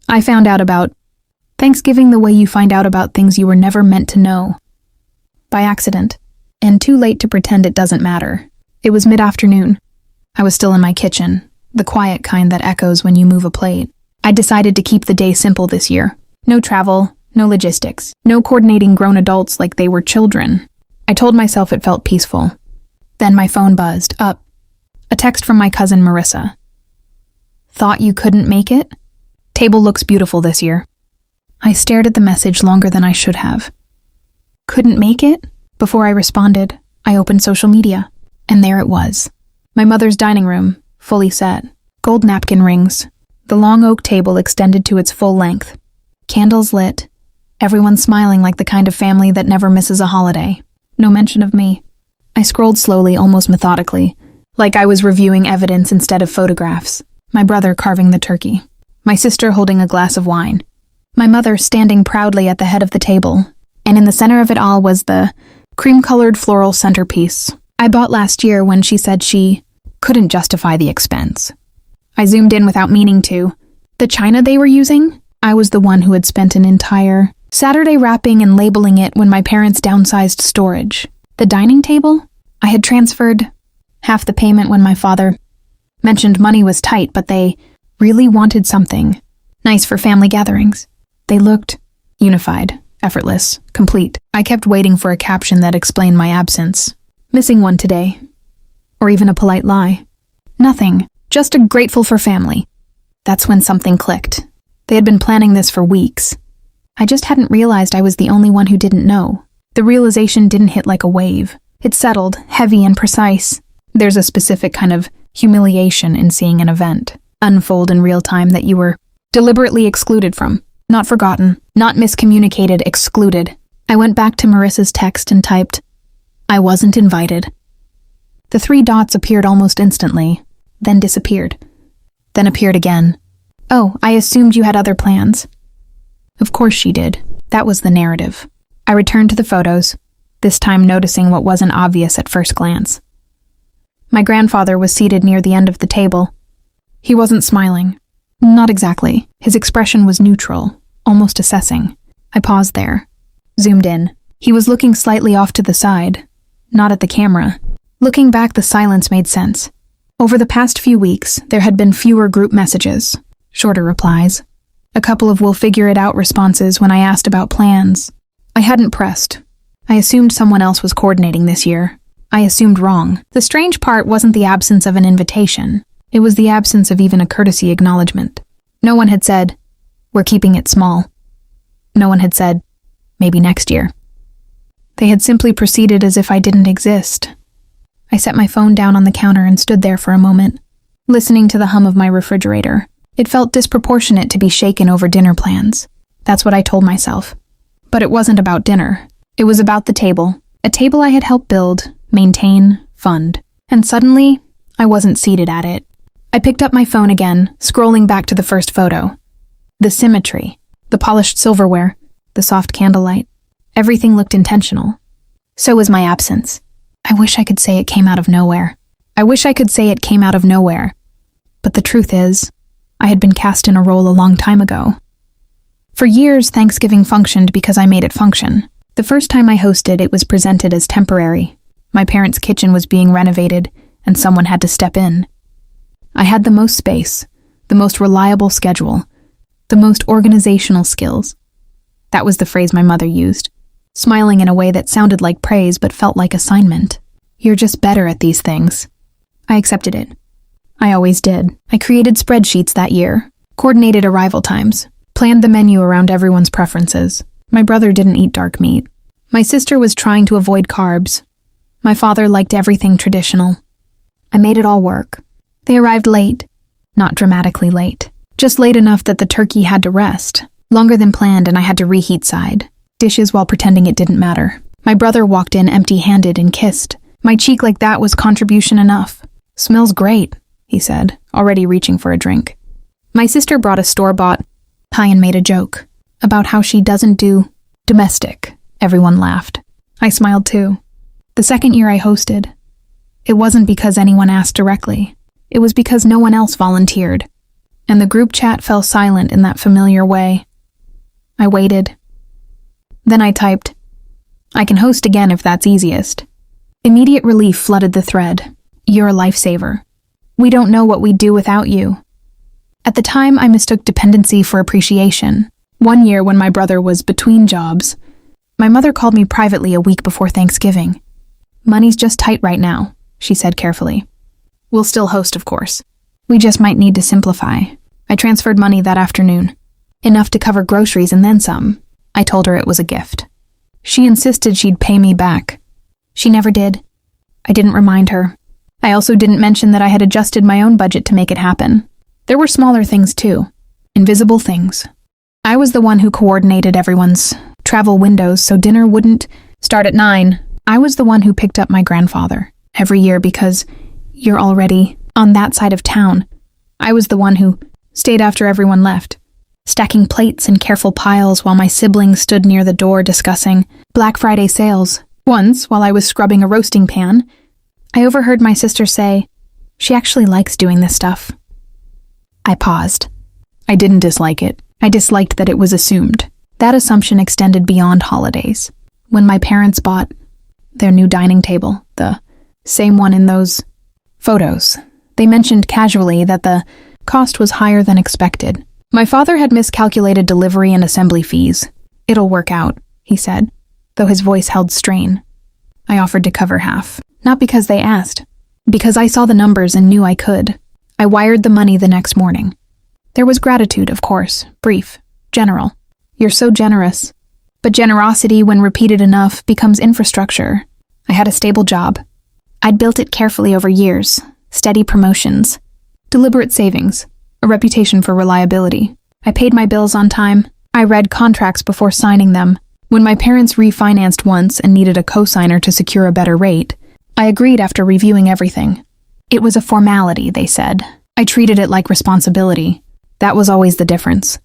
I found out about Thanksgiving the way you find out about things you were never meant to know. By accident, and too late to pretend it doesn't matter. It was mid-afternoon. I was still in my kitchen, the quiet kind that echoes when you move a plate. I decided to keep the day simple this year. No travel, no logistics, no coordinating grown adults like they were children. I told myself it felt peaceful. Then my phone buzzed up. A text from my cousin Marissa. Thought you couldn't make it? Table looks beautiful this year. I stared at the message longer than I should have. Couldn't make it? Before I responded, I opened social media, and there it was. My mother's dining room, fully set. Gold napkin rings. The long oak table extended to its full length. Candles lit. Everyone smiling like the kind of family that never misses a holiday. No mention of me. I scrolled slowly, almost methodically, like I was reviewing evidence instead of photographs. My brother carving the turkey. My sister holding a glass of wine. My mother standing proudly at the head of the table. And in the center of it all was the cream-colored floral centerpiece I bought last year when she said she couldn't justify the expense. I zoomed in without meaning to. The china they were using? I was the one who had spent an entire Saturday wrapping and labeling it when my parents downsized storage. The dining table? I had transferred half the payment when my father mentioned money was tight, but they really wanted something nice for family gatherings. They looked unified, effortless, complete. I kept waiting for a caption that explained my absence. Missing one today. Or even a polite lie. Nothing. Just a grateful for family. That's when something clicked. They had been planning this for weeks. I just hadn't realized I was the only one who didn't know. The realization didn't hit like a wave. It settled, heavy and precise. There's a specific kind of humiliation in seeing an event unfold in real time that you were deliberately excluded from. Not forgotten, not miscommunicated, excluded. I went back to Marissa's text and typed, I wasn't invited. The 3 dots appeared almost instantly, then disappeared, then appeared again. Oh, I assumed you had other plans. Of course she did. That was the narrative. I returned to the photos, this time noticing what wasn't obvious at first glance. My grandfather was seated near the end of the table. He wasn't smiling. Not exactly. His expression was neutral, almost assessing. I paused there, zoomed in. He was looking slightly off to the side, not at the camera. Looking back, the silence made sense. Over the past few weeks, there had been fewer group messages, shorter replies, a couple of we'll figure it out responses when I asked about plans. I hadn't pressed. I assumed someone else was coordinating this year. I assumed wrong. The strange part wasn't the absence of an invitation. It was the absence of even a courtesy acknowledgement. No one had said, we're keeping it small. No one had said, maybe next year. They had simply proceeded as if I didn't exist. I set my phone down on the counter and stood there for a moment, listening to the hum of my refrigerator. It felt disproportionate to be shaken over dinner plans. That's what I told myself. But it wasn't about dinner. It was about the table, a table I had helped build, maintain, fund. And suddenly, I wasn't seated at it. I picked up my phone again, scrolling back to the first photo. The symmetry, the polished silverware, the soft candlelight. Everything looked intentional. So was my absence. I wish I could say it came out of nowhere. But the truth is, I had been cast in a role a long time ago. For years, Thanksgiving functioned because I made it function. The first time I hosted, it was presented as temporary. My parents' kitchen was being renovated, and someone had to step in. I had the most space, the most reliable schedule, the most organizational skills. That was the phrase my mother used, smiling in a way that sounded like praise but felt like assignment. You're just better at these things. I accepted it. I always did. I created spreadsheets that year, coordinated arrival times, planned the menu around everyone's preferences. My brother didn't eat dark meat. My sister was trying to avoid carbs. My father liked everything traditional. I made it all work. They arrived late. Not dramatically late. Just late enough that the turkey had to rest. Longer than planned, and I had to reheat side dishes while pretending it didn't matter. My brother walked in empty-handed and kissed. My cheek like that was contribution enough. Smells great, he said, already reaching for a drink. My sister brought a store-bought pie and made a joke about how she doesn't do domestic. Everyone laughed. I smiled too. The second year I hosted, it wasn't because anyone asked directly. It was because no one else volunteered. and the group chat fell silent in that familiar way. I waited. Then I typed, "I can host again if that's easiest." Immediate relief flooded the thread. "You're a lifesaver. We don't know what we'd do without you." At the time, I mistook dependency for appreciation. One year, when my brother was between jobs, my mother called me privately a week before Thanksgiving. "Money's just tight right now," she said carefully. "We'll still host, of course. We just might need to simplify." I transferred money that afternoon. Enough to cover groceries and then some. I told her it was a gift. She insisted she'd pay me back. She never did. I didn't remind her. I also didn't mention that I had adjusted my own budget to make it happen. There were smaller things too. Invisible things. I was the one who coordinated everyone's travel windows so dinner wouldn't start at 9. I was the one who picked up my grandfather every year because you're already on that side of town. I was the one who stayed after everyone left, stacking plates in careful piles while my siblings stood near the door discussing Black Friday sales. Once, while I was scrubbing a roasting pan, I overheard my sister say, "She actually likes doing this stuff." I paused. I didn't dislike it. I disliked that it was assumed. That assumption extended beyond holidays. When my parents bought their new dining table, the same one in those photos, they mentioned casually that the cost was higher than expected. My father had miscalculated delivery and assembly fees. "It'll work out," he said, though his voice held strain. I offered to cover half. Not because they asked, because I saw the numbers and knew I could. I wired the money the next morning. There was gratitude, of course, brief, general. "You're so generous." But generosity, when repeated enough, becomes infrastructure. I had a stable job. I'd built it carefully over years, steady promotions, deliberate savings, a reputation for reliability. I paid my bills on time. I read contracts before signing them. When my parents refinanced once and needed a co-signer to secure a better rate, I agreed after reviewing everything. It was a formality, they said. I treated it like responsibility. That was always the difference.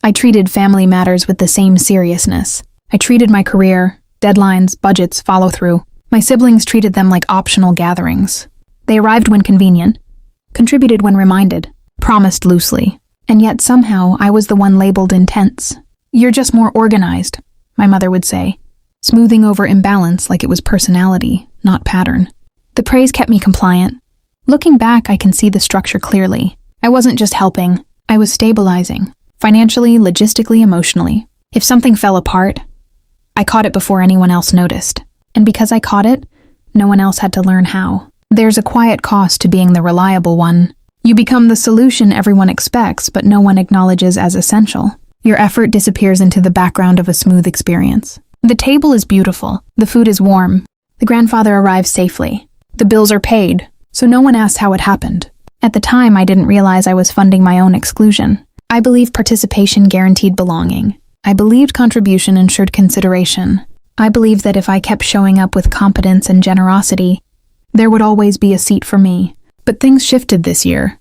I treated family matters with the same seriousness. I treated my career, deadlines, budgets, follow-through. My siblings treated them like optional gatherings. They arrived when convenient, contributed when reminded, promised loosely, and yet somehow I was the one labeled intense. "You're just more organized," my mother would say, smoothing over imbalance like it was personality, not pattern. The praise kept me compliant. Looking back, I can see the structure clearly. I wasn't just helping, I was stabilizing, financially, logistically, emotionally. If something fell apart, I caught it before anyone else noticed. And because I caught it, no one else had to learn how. There's a quiet cost to being the reliable one. You become the solution everyone expects, but no one acknowledges as essential. Your effort disappears into the background of a smooth experience. The table is beautiful. The food is warm. The grandfather arrives safely. The bills are paid, so no one asks how it happened. At the time, I didn't realize I was funding my own exclusion. I believed participation guaranteed belonging. I believed contribution ensured consideration. I believed that if I kept showing up with competence and generosity, there would always be a seat for me. But things shifted this year.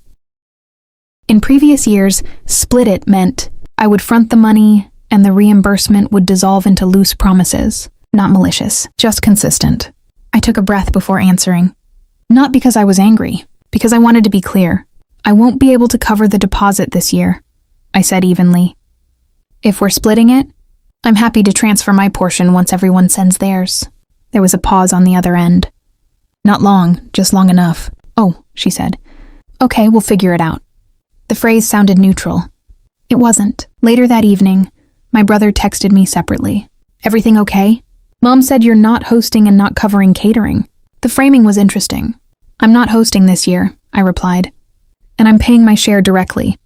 In previous years, split it meant I would front the money and the reimbursement would dissolve into loose promises. Not malicious, just consistent. I took a breath before answering. Not because I was angry, because I wanted to be clear. "I won't be able to cover the deposit this year," I said evenly. "If we're splitting it, I'm happy to transfer my portion once everyone sends theirs." There was a pause on the other end. "Not long, just long enough." "Oh," she said. "Okay, we'll figure it out." The phrase sounded neutral. It wasn't. Later that evening, my brother texted me separately. "Everything okay? Mom said you're not hosting and not covering catering." The framing was interesting. "I'm not hosting this year," I replied. "And I'm paying my share directly.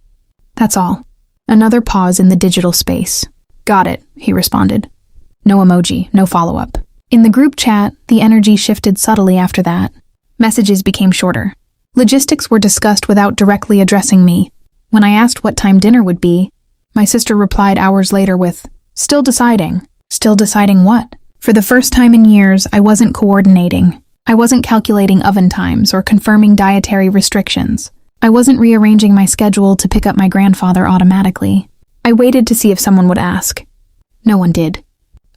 That's all." Another pause in the digital space. "Got it," he responded. No emoji, no follow-up. In the group chat, the energy shifted subtly after that. Messages became shorter. Logistics were discussed without directly addressing me. When I asked what time dinner would be, my sister replied hours later with, "Still deciding." Still deciding what? For the first time in years, I wasn't coordinating. I wasn't calculating oven times or confirming dietary restrictions. I wasn't rearranging my schedule to pick up my grandfather automatically. I waited to see if someone would ask. No one did.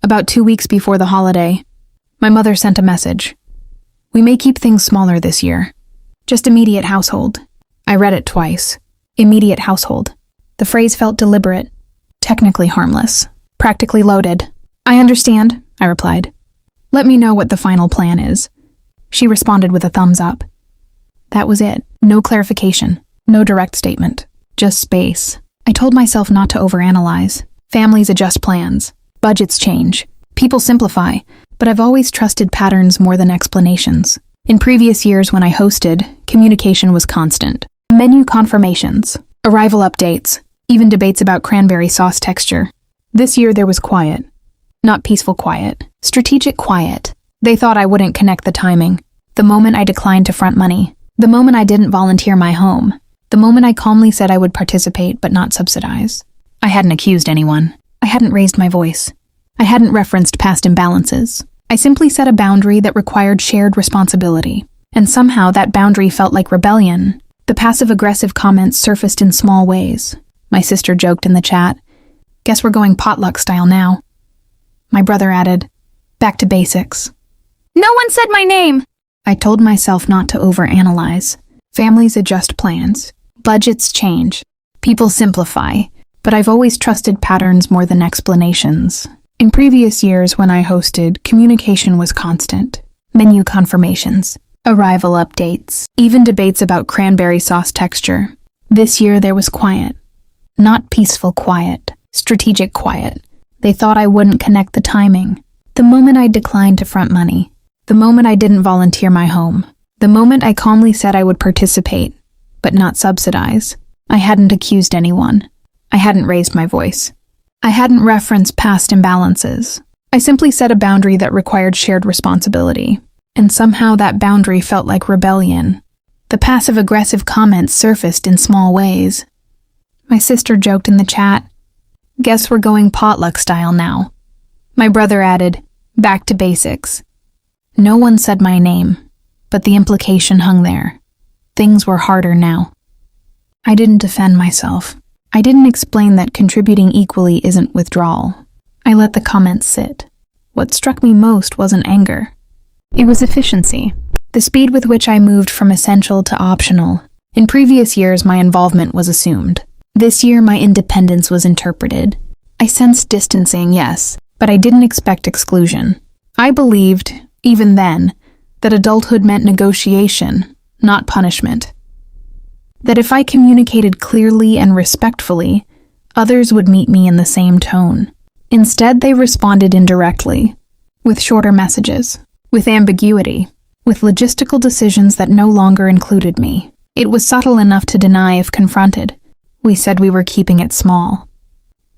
About 2 weeks before the holiday, my mother sent a message. "We may keep things smaller this year. Just immediate household." I read it twice. immediate household. The phrase felt deliberate, technically harmless, practically loaded. I understand, I replied. Let me know what the final plan is. She responded with a thumbs up. That was it. No clarification, no direct statement, just space. I told myself not to overanalyze. Families adjust plans, budgets change, people simplify, but I've always trusted patterns more than explanations. In previous years when I hosted, communication was constant. Menu confirmations, arrival updates, even debates about cranberry sauce texture. This year there was quiet. Not peaceful quiet, strategic quiet. They thought I wouldn't connect the timing. The moment I declined to front money. The moment I didn't volunteer my home. The moment I calmly said I would participate but not subsidize. I hadn't accused anyone. I hadn't raised my voice. I hadn't referenced past imbalances. I simply set a boundary that required shared responsibility. And somehow that boundary felt like rebellion. The passive-aggressive comments surfaced in small ways. My sister joked in the chat, "Guess we're going potluck style now." My brother added, "Back to basics." No one said my name! I told myself not to overanalyze. Families adjust plans. Budgets change. People simplify. But I've always trusted patterns more than explanations. In previous years when I hosted, communication was constant. Menu confirmations, arrival updates, even debates about cranberry sauce texture. This year there was quiet. Not peaceful quiet, strategic quiet. They thought I wouldn't connect the timing. The moment I declined to front money. The moment I didn't volunteer my home. The moment I calmly said I would participate, but not subsidize. I hadn't accused anyone. I hadn't raised my voice. I hadn't referenced past imbalances. I simply set a boundary that required shared responsibility. And somehow that boundary felt like rebellion. The passive-aggressive comments surfaced in small ways. My sister joked in the chat, "Guess we're going potluck style now." My brother added, "Back to basics." No one said my name, but the implication hung there. Things were harder now. I didn't defend myself. I didn't explain that contributing equally isn't withdrawal. I let the comments sit. What struck me most wasn't anger. It was efficiency. The speed with which I moved from essential to optional. In previous years, my involvement was assumed. This year, my independence was interpreted. I sensed distancing, yes, but I didn't expect exclusion. I believed, even then, that adulthood meant negotiation, not punishment. That if I communicated clearly and respectfully, others would meet me in the same tone. Instead, they responded indirectly, with shorter messages, with ambiguity, with logistical decisions that no longer included me. It was subtle enough to deny if confronted. We said we were keeping it small.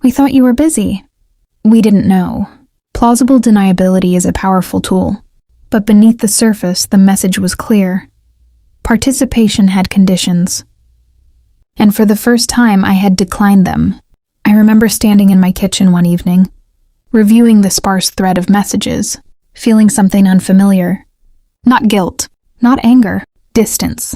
We thought you were busy. We didn't know. Plausible deniability is a powerful tool. But beneath the surface, the message was clear. Participation had conditions. And for the first time, I had declined them. I remember standing in my kitchen one evening, reviewing the sparse thread of messages, feeling something unfamiliar. Not guilt, not anger, distance.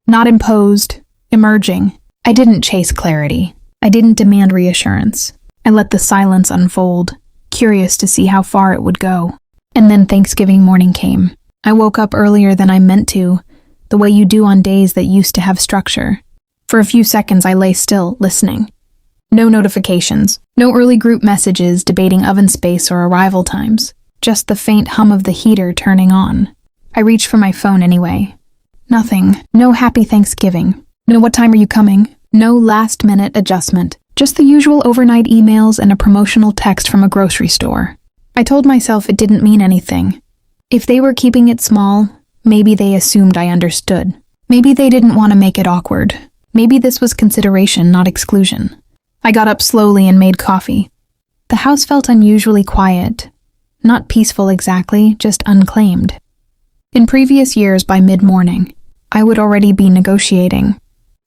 Not imposed, emerging. I didn't chase clarity. I didn't demand reassurance. I let the silence unfold, curious to see how far it would go. And then Thanksgiving morning came. I woke up earlier than I meant to, the way you do on days that used to have structure. For a few seconds I lay still, listening. No notifications, no early group messages debating oven space or arrival times. Just the faint hum of the heater turning on. I reached for my phone anyway. Nothing. No happy Thanksgiving. No what time are you coming? No last-minute adjustment. Just the usual overnight emails and a promotional text from a grocery store. I told myself it didn't mean anything. If they were keeping it small, maybe they assumed I understood. Maybe they didn't want to make it awkward. Maybe this was consideration, not exclusion. I got up slowly and made coffee. The house felt unusually quiet. Not peaceful exactly, just unclaimed. In previous years, by mid-morning, I would already be negotiating.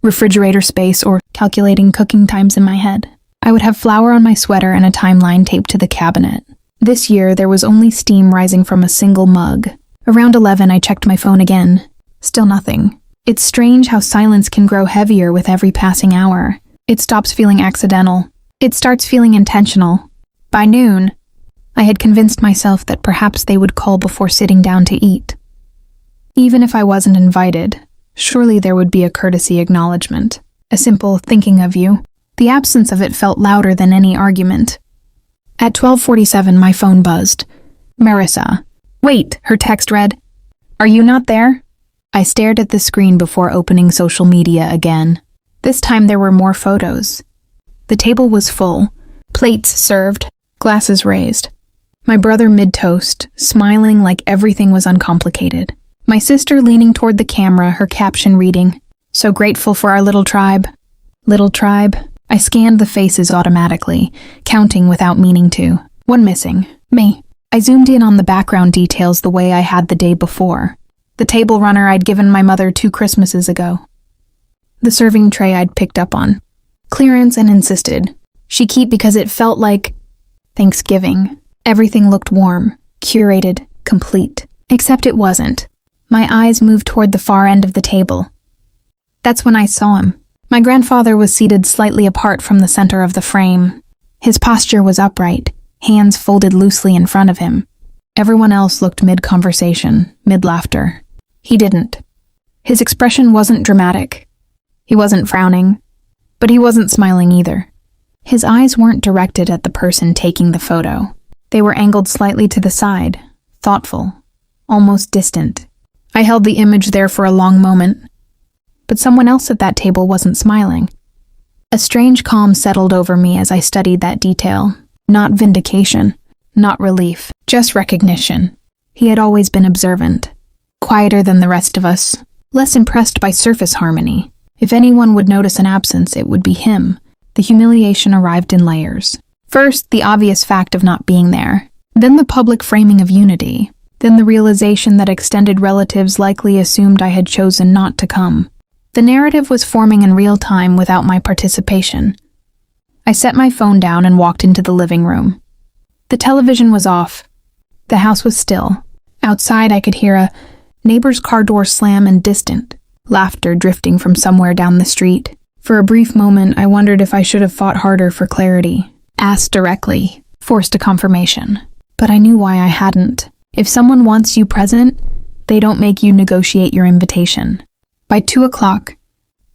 Refrigerator space or calculating cooking times in my head. I would have flour on my sweater and a timeline taped to the cabinet. This year, there was only steam rising from a single mug. Around 11, I checked my phone again. Still nothing. It's strange how silence can grow heavier with every passing hour. It stops feeling accidental. It starts feeling intentional. By noon, I had convinced myself that perhaps they would call before sitting down to eat. Even if I wasn't invited, surely there would be a courtesy acknowledgement. A simple thinking of you. The absence of it felt louder than any argument. At 12:47, my phone buzzed. Marissa. Wait, her text read. Are you not there? I stared at the screen before opening social media again. This time there were more photos. The table was full. Plates served, glasses raised. My brother mid-toast, smiling like everything was uncomplicated. My sister leaning toward the camera, her caption reading, "So grateful for our little tribe." Little tribe? I scanned the faces automatically, counting without meaning to. One missing. Me. I zoomed in on the background details the way I had the day before. The table runner I'd given my mother 2 Christmases ago. The serving tray I'd picked up on. Clearance and insisted. She keep because it felt like Thanksgiving. Everything looked warm, curated, complete. Except it wasn't. My eyes moved toward the far end of the table. That's when I saw him. My grandfather was seated slightly apart from the center of the frame. His posture was upright, hands folded loosely in front of him. Everyone else looked mid-conversation, mid-laughter. He didn't. His expression wasn't dramatic. He wasn't frowning, but he wasn't smiling either. His eyes weren't directed at the person taking the photo. They were angled slightly to the side, thoughtful, almost distant. I held the image there for a long moment, but someone else at that table wasn't smiling. A strange calm settled over me as I studied that detail. Not vindication, not relief, just recognition. He had always been observant, quieter than the rest of us, less impressed by surface harmony. If anyone would notice an absence, it would be him. The humiliation arrived in layers. First, the obvious fact of not being there. Then the public framing of unity. Then the realization that extended relatives likely assumed I had chosen not to come. The narrative was forming in real time without my participation. I set my phone down and walked into the living room. The television was off. The house was still. Outside, I could hear a neighbor's car door slam and distant laughter drifting from somewhere down the street. For a brief moment, I wondered if I should have fought harder for clarity, asked directly, forced a confirmation. But I knew why I hadn't. If someone wants you present, they don't make you negotiate your invitation. By 2 o'clock,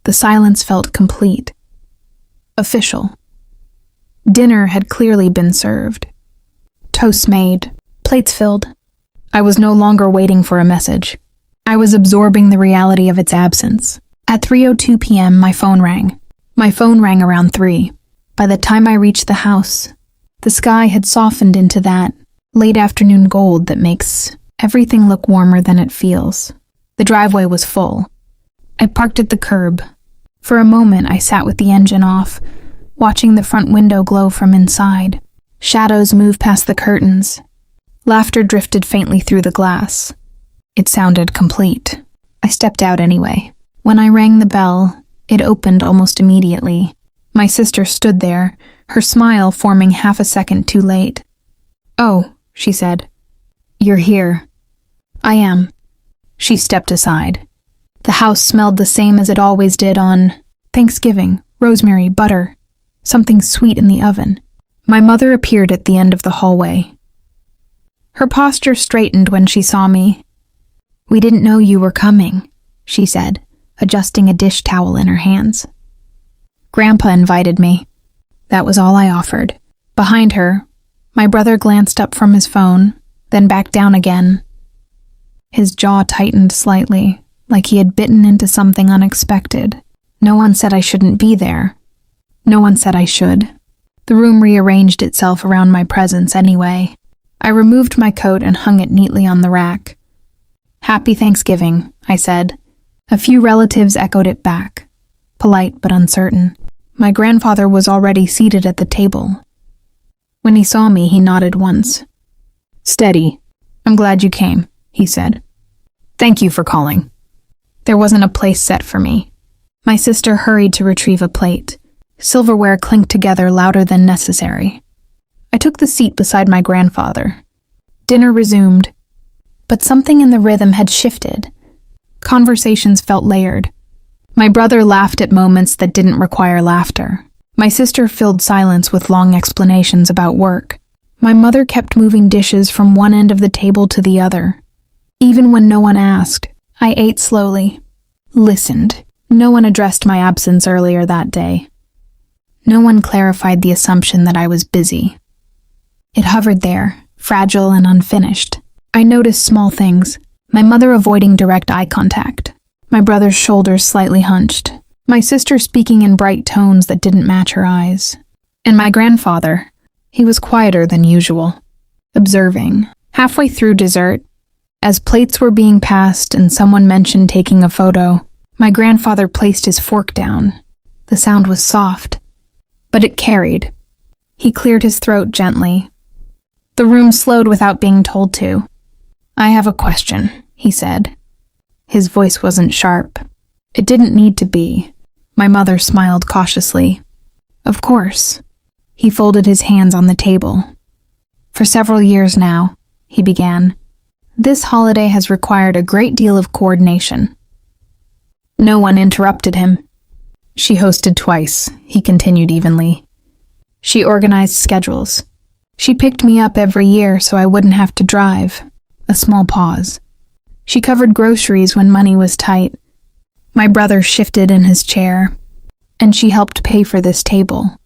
the silence felt complete. Official. Dinner had clearly been served. Toasts made, plates filled. I was no longer waiting for a message. I was absorbing the reality of its absence. At 3:02 p.m., my phone rang. My phone rang around 3. By the time I reached the house, the sky had softened into that late afternoon gold that makes everything look warmer than it feels. The driveway was full. I parked at the curb. For a moment, I sat with the engine off, watching the front window glow from inside. Shadows moved past the curtains. Laughter drifted faintly through the glass. It sounded complete. I stepped out anyway. When I rang the bell, it opened almost immediately. My sister stood there, her smile forming half a second too late. "Oh," she said. "You're here." "I am." She stepped aside. The house smelled the same as it always did on Thanksgiving, rosemary, butter, something sweet in the oven. My mother appeared at the end of the hallway. Her posture straightened when she saw me. "We didn't know you were coming," she said, adjusting a dish towel in her hands. "Grandpa invited me." That was all I offered. Behind her, my brother glanced up from his phone, then back down again. His jaw tightened slightly, like he had bitten into something unexpected. No one said I shouldn't be there. No one said I should. The room rearranged itself around my presence anyway. I removed my coat and hung it neatly on the rack. "Happy Thanksgiving," I said. A few relatives echoed it back, polite but uncertain. My grandfather was already seated at the table. When he saw me, he nodded once. "Steady. I'm glad you came," he said. "Thank you for calling." There wasn't a place set for me. My sister hurried to retrieve a plate. Silverware clinked together louder than necessary. I took the seat beside my grandfather. Dinner resumed, but something in the rhythm had shifted. Conversations felt layered. My brother laughed at moments that didn't require laughter. My sister filled silence with long explanations about work. My mother kept moving dishes from one end of the table to the other. Even when no one asked, I ate slowly, listened, No one addressed my absence earlier that day. No one clarified the assumption that I was busy. It hovered there, fragile and unfinished. I noticed small things. My mother avoiding direct eye contact. My brother's shoulders slightly hunched. My sister speaking in bright tones that didn't match her eyes. And my grandfather, he was quieter than usual, observing. Halfway through dessert, as plates were being passed and someone mentioned taking a photo, my grandfather placed his fork down. The sound was soft, but it carried. He cleared his throat gently. The room slowed without being told to. "I have a question," he said. His voice wasn't sharp. It didn't need to be. My mother smiled cautiously. "Of course." He folded his hands on the table. "For several years now," he began, "this holiday has required a great deal of coordination." No one interrupted him. "She hosted twice," he continued evenly. "She organized schedules. She picked me up every year so I wouldn't have to drive." A small pause. "She covered groceries when money was tight." My brother shifted in his chair. "And she helped pay for this table."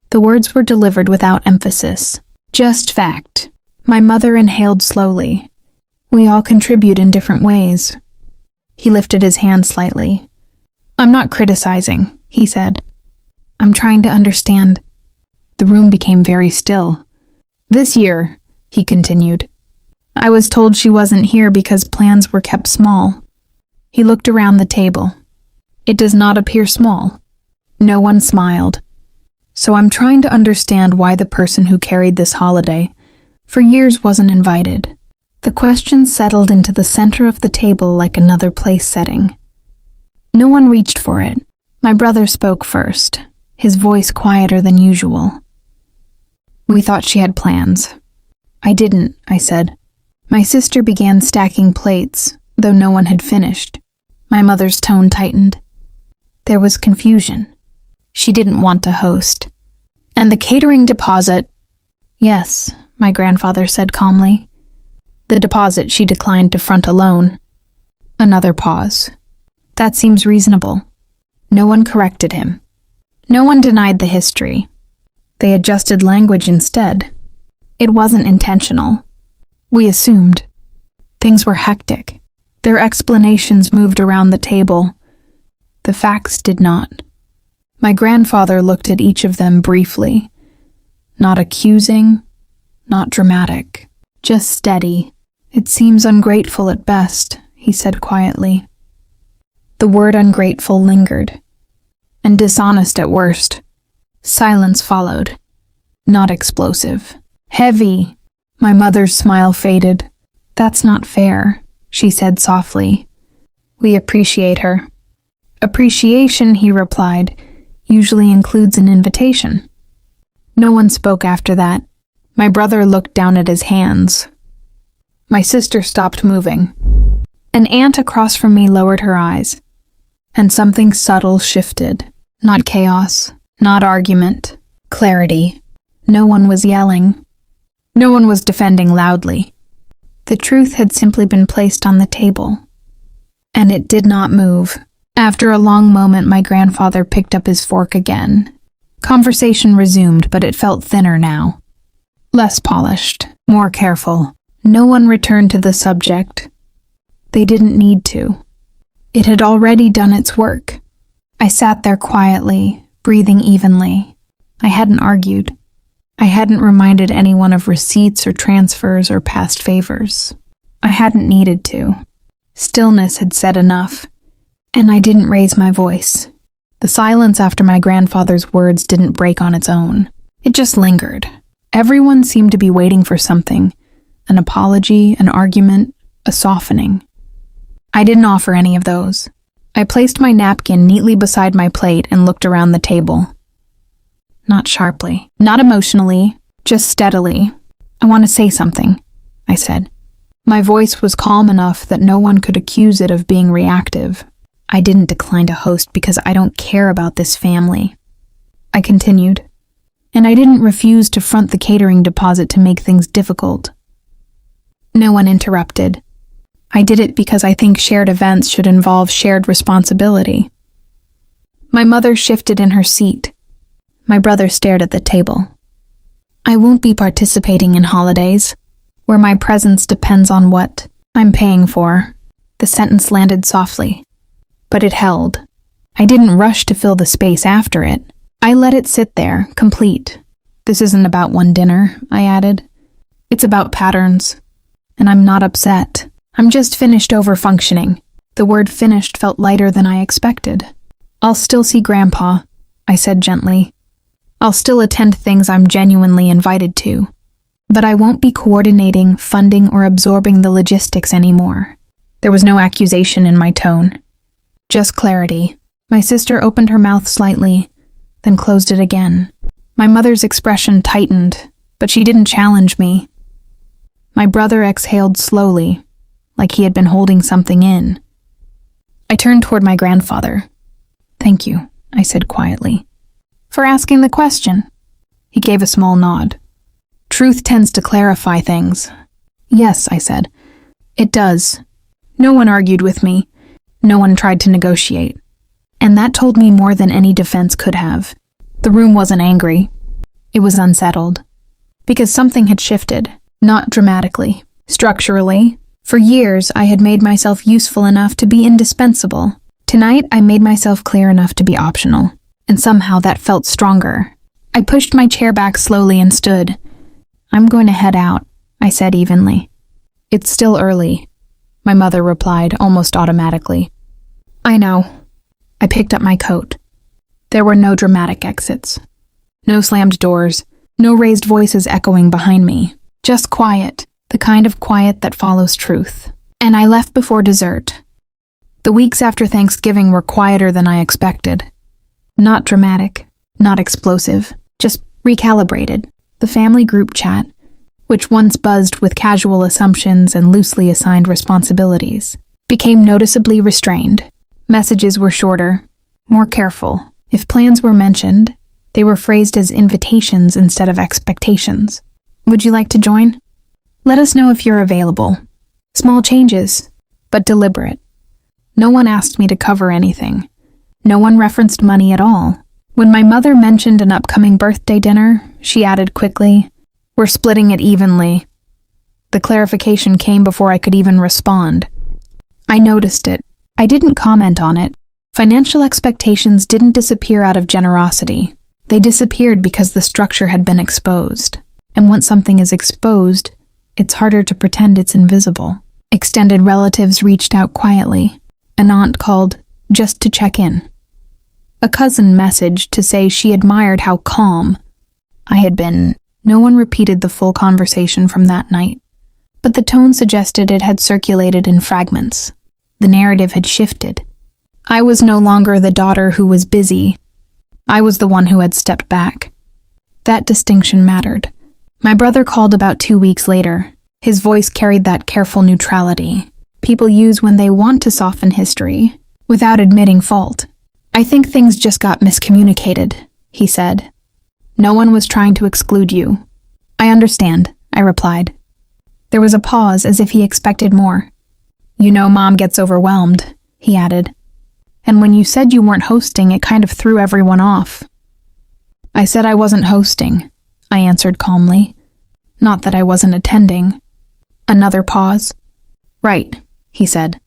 The words were delivered without emphasis. Just fact. My mother inhaled slowly. "We all contribute in different ways." He lifted his hand slightly. "I'm not criticizing," he said. "I'm trying to understand." The room became very still. "This year," he continued, "I was told she wasn't here because plans were kept small." He looked around the table. "It does not appear small." No one smiled. "So I'm trying to understand why the person who carried this holiday for years wasn't invited." The question settled into the center of the table like another place setting. No one reached for it. My brother spoke first, his voice quieter than usual. "We thought she had plans." "I didn't," I said. My sister began stacking plates, though no one had finished. My mother's tone tightened. There was confusion. She didn't want to host. "And the catering deposit?" "Yes," my grandfather said calmly. "The deposit she declined to front alone." Another pause. "That seems reasonable." No one corrected him. No one denied the history. They adjusted language instead. It wasn't intentional. We assumed. Things were hectic. Their explanations moved around the table. The facts did not. My grandfather looked at each of them briefly. Not accusing, not dramatic, just steady. "It seems ungrateful at best," he said quietly. The word ungrateful lingered. "And dishonest at worst." Silence followed. Not explosive. Heavy. My mother's smile faded. "That's not fair," she said softly. "We appreciate her." "Appreciation," he replied, "usually includes an invitation." No one spoke after that. My brother looked down at his hands. My sister stopped moving. An aunt across from me lowered her eyes. And something subtle shifted. Not chaos, not argument, clarity. No one was yelling. No one was defending loudly. The truth had simply been placed on the table. And it did not move. After a long moment, my grandfather picked up his fork again. Conversation resumed, but it felt thinner now. Less polished, more careful. No one returned to the subject. They didn't need to. It had already done its work. I sat there quietly, breathing evenly. I hadn't argued. I hadn't reminded anyone of receipts or transfers or past favors. I hadn't needed to. Stillness had said enough. And I didn't raise my voice. The silence after my grandfather's words didn't break on its own. It just lingered. Everyone seemed to be waiting for something. An apology, an argument, a softening. I didn't offer any of those. I placed my napkin neatly beside my plate and looked around the table. Not sharply, not emotionally, just steadily. "I want to say something," I said. My voice was calm enough that no one could accuse it of being reactive. "I didn't decline to host because I don't care about this family," I continued. "And I didn't refuse to front the catering deposit to make things difficult." No one interrupted. "I did it because I think shared events should involve shared responsibility." My mother shifted in her seat. My brother stared at the table. I won't be participating in holidays, where my presence depends on what I'm paying for. The sentence landed softly, but it held. I didn't rush to fill the space after it. I let it sit there, complete. This isn't about one dinner, I added. It's about patterns. And I'm not upset. I'm just finished over-functioning. The word finished felt lighter than I expected. I'll still see Grandpa, I said gently. I'll still attend things I'm genuinely invited to. But I won't be coordinating, funding, or absorbing the logistics anymore. There was no accusation in my tone. Just clarity. My sister opened her mouth slightly, then closed it again. My mother's expression tightened, but she didn't challenge me. My brother exhaled slowly, like he had been holding something in. I turned toward my grandfather. Thank you, I said quietly. For asking the question. He gave a small nod. Truth tends to clarify things. Yes, I said. It does. No one argued with me. No one tried to negotiate. And that told me more than any defense could have. The room wasn't angry. It was unsettled. Because something had shifted, not dramatically, structurally. For years, I had made myself useful enough to be indispensable. Tonight, I made myself clear enough to be optional. And somehow that felt stronger. I pushed my chair back slowly and stood. I'm going to head out, I said evenly. It's still early, my mother replied almost automatically. I know. I picked up my coat. There were no dramatic exits. No slammed doors. No raised voices echoing behind me. Just quiet, the kind of quiet that follows truth. And I left before dessert. The weeks after Thanksgiving were quieter than I expected. Not dramatic, not explosive, just recalibrated. The family group chat, which once buzzed with casual assumptions and loosely assigned responsibilities, became noticeably restrained. Messages were shorter, more careful. If plans were mentioned, they were phrased as invitations instead of expectations. Would you like to join? Let us know if you're available. Small changes, but deliberate. No one asked me to cover anything. No one referenced money at all. When my mother mentioned an upcoming birthday dinner, she added quickly, "We're splitting it evenly." The clarification came before I could even respond. I noticed it. I didn't comment on it. Financial expectations didn't disappear out of generosity. They disappeared because the structure had been exposed. And once something is exposed, it's harder to pretend it's invisible. Extended relatives reached out quietly. An aunt called just to check in. A cousin messaged to say she admired how calm I had been. No one repeated the full conversation from that night, but the tone suggested it had circulated in fragments. The narrative had shifted. I was no longer the daughter who was busy. I was the one who had stepped back. That distinction mattered. My brother called about 2 weeks later. His voice carried that careful neutrality people use when they want to soften history, without admitting fault. I think things just got miscommunicated, he said. No one was trying to exclude you. I understand, I replied. There was a pause as if he expected more. You know Mom gets overwhelmed, he added. And when you said you weren't hosting, it kind of threw everyone off. I said I wasn't hosting, I answered calmly. Not that I wasn't attending. Another pause. Right, he said.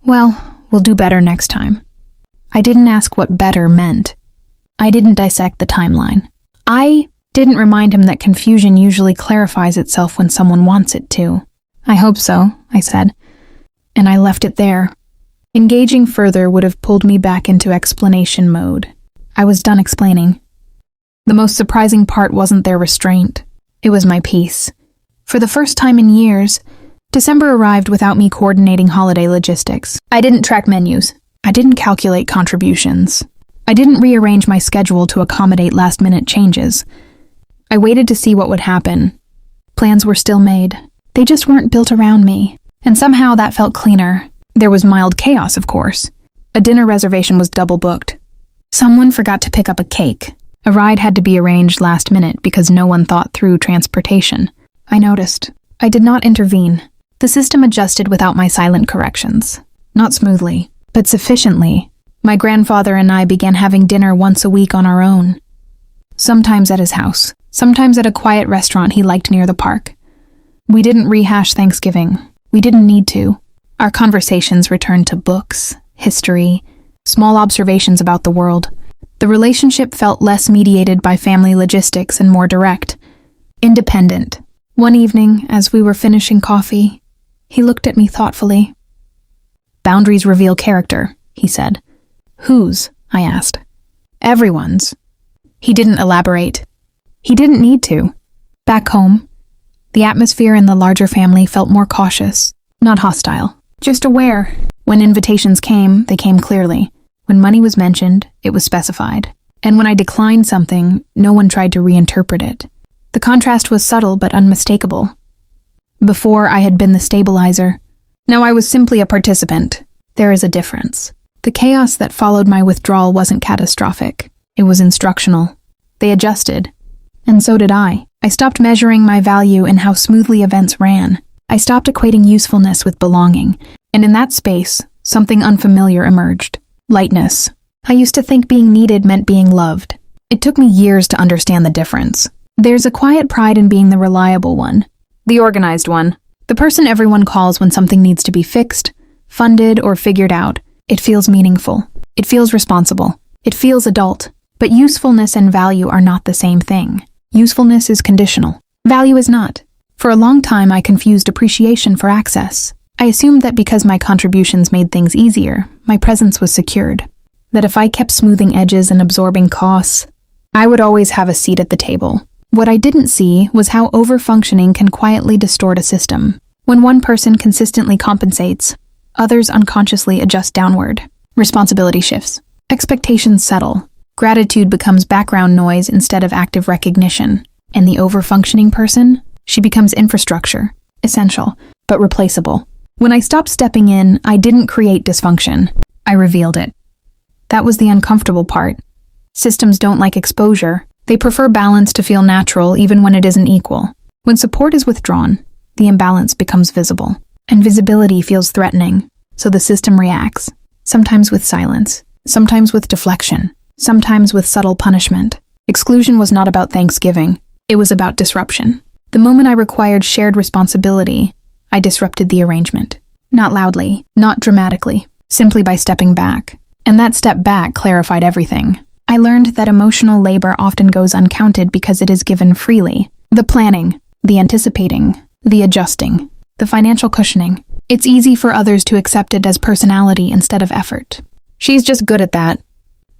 Well, we'll do better next time. I didn't ask what better meant. I didn't dissect the timeline. I didn't remind him that confusion usually clarifies itself when someone wants it to. I hope so, I said. And I left it there. Engaging further would have pulled me back into explanation mode. I was done explaining. The most surprising part wasn't their restraint. It was my peace. For the first time in years, December arrived without me coordinating holiday logistics. I didn't track menus. I didn't calculate contributions. I didn't rearrange my schedule to accommodate last-minute changes. I waited to see what would happen. Plans were still made. They just weren't built around me. And somehow that felt cleaner. There was mild chaos, of course. A dinner reservation was double-booked. Someone forgot to pick up a cake. A ride had to be arranged last minute because no one thought through transportation. I noticed. I did not intervene. The system adjusted without my silent corrections. Not smoothly, but sufficiently My grandfather and I began having dinner once a week on our own. Sometimes at his house, sometimes at a quiet restaurant he liked near the park. We didn't rehash Thanksgiving. We didn't need to. Our conversations returned to books, history, small observations about the world. The relationship felt less mediated by family logistics and more direct, independent. One evening, as we were finishing coffee, he looked at me thoughtfully. "Boundaries reveal character," he said. "Whose?" I asked. "Everyone's." He didn't elaborate. He didn't need to. Back home, the atmosphere in the larger family felt more cautious, not hostile, just aware. When invitations came, they came clearly. When money was mentioned, it was specified. And when I declined something, no one tried to reinterpret it. The contrast was subtle but unmistakable. Before, I had been the stabilizer. Now I was simply a participant. There is a difference. The chaos that followed my withdrawal wasn't catastrophic. It was instructional. They adjusted. And so did I. I stopped measuring my value in how smoothly events ran. I stopped equating usefulness with belonging. And in that space, something unfamiliar emerged. Lightness. I used to think being needed meant being loved. It took me years to understand the difference. There's a quiet pride in being the reliable one, the organized one, the person everyone calls when something needs to be fixed, funded, or figured out. It feels meaningful. It feels responsible. It feels adult. But usefulness and value are not the same thing. Usefulness is conditional. Value is not. For a long time, I confused appreciation for access. I assumed that because my contributions made things easier, my presence was secured. That if I kept smoothing edges and absorbing costs, I would always have a seat at the table. What I didn't see was how overfunctioning can quietly distort a system. When one person consistently compensates, others unconsciously adjust downward. Responsibility shifts. Expectations settle. Gratitude becomes background noise instead of active recognition. And the overfunctioning person? She becomes infrastructure, essential, but replaceable. When I stopped stepping in, I didn't create dysfunction. I revealed it. That was the uncomfortable part. Systems don't like exposure. They prefer balance to feel natural even when it isn't equal. When support is withdrawn, the imbalance becomes visible. And visibility feels threatening, so the system reacts. Sometimes with silence, sometimes with deflection, sometimes with subtle punishment. Exclusion was not about Thanksgiving. It was about disruption. The moment I required shared responsibility, I disrupted the arrangement. Not loudly, not dramatically, simply by stepping back. And that step back clarified everything. I learned that emotional labor often goes uncounted because it is given freely. The planning, the anticipating, the adjusting, the financial cushioning. It's easy for others to accept it as personality instead of effort. She's just good at that.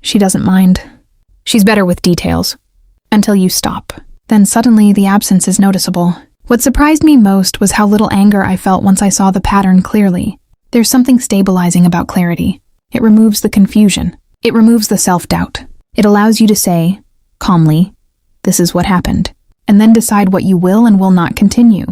She doesn't mind. She's better with details. Until you stop. Then suddenly the absence is noticeable. What surprised me most was how little anger I felt once I saw the pattern clearly. There's something stabilizing about clarity. It removes the confusion. It removes the self-doubt. It allows you to say, calmly, "This is what happened," and then decide what you will and will not continue.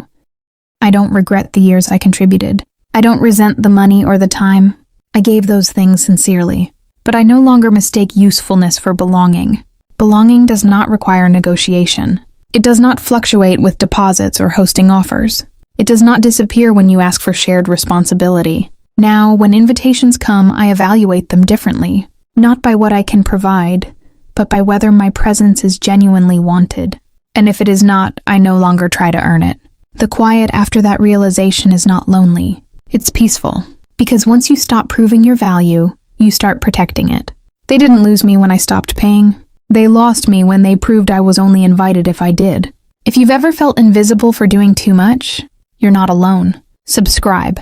I don't regret the years I contributed. I don't resent the money or the time. I gave those things sincerely. But I no longer mistake usefulness for belonging. Belonging does not require negotiation. It does not fluctuate with deposits or hosting offers. It does not disappear when you ask for shared responsibility. Now, when invitations come, I evaluate them differently. Not by what I can provide, but by whether my presence is genuinely wanted. And if it is not, I no longer try to earn it. The quiet after that realization is not lonely. It's peaceful. Because once you stop proving your value, you start protecting it. They didn't lose me when I stopped paying. They lost me when they proved I was only invited if I did. If you've ever felt invisible for doing too much, you're not alone. Subscribe.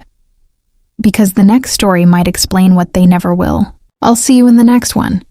Because the next story might explain what they never will. I'll see you in the next one.